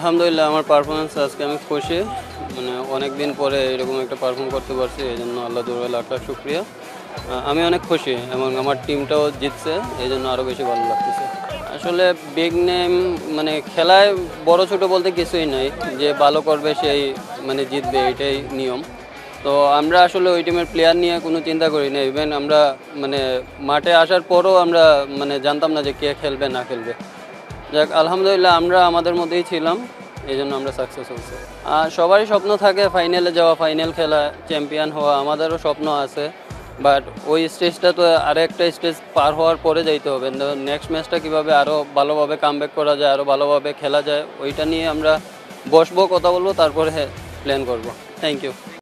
আলহামদুলিল্লাহ আমার পারফরমেন্স আজকে আমি খুশি। মানে অনেক দিন পরে এরকম একটা পারফর্ম করতে পারছি, এই জন্য আল্লাহ দরবারে লাখ লাখ শুক্রিয়া। আমি অনেক খুশি এবং আমার টিমটাও জিতছে, এই জন্য আরও বেশি ভালো লাগতেছে। আসলে বিগ নেম মানে খেলায় বড় ছোট বলতে কিছুই নাই, যে ভালো করবে সেই মানে জিতবে, এটাই নিয়ম। তো আমরা আসলে ওই টিমের প্লেয়ার নিয়ে কোনো চিন্তা করি না। ইভেন আমরা মানে মাঠে আসার পরও আমরা মানে জানতাম না যে কে খেলবে না খেলবে। যাক আলহামদুলিল্লাহ আমরা আমাদের মধ্যেই ছিলাম, এই জন্য আমরা সাকসেস হয়েছি। আর সবারই স্বপ্ন থাকে ফাইনালে যাওয়া, ফাইনাল খেলা, চ্যাম্পিয়ন হওয়া। আমাদেরও স্বপ্ন আছে, বাট ওই স্টেজটা তো আরেকটা স্টেজ পার হওয়ার পরে যাইতে হবে। নেক্সট ম্যাচটা কীভাবে আরও ভালোভাবে কামব্যাক করা যায়, আরও ভালোভাবে খেলা যায়, ওইটা নিয়ে আমরা বসবো, কথা বলবো, তারপরে প্ল্যান করব। Thank you.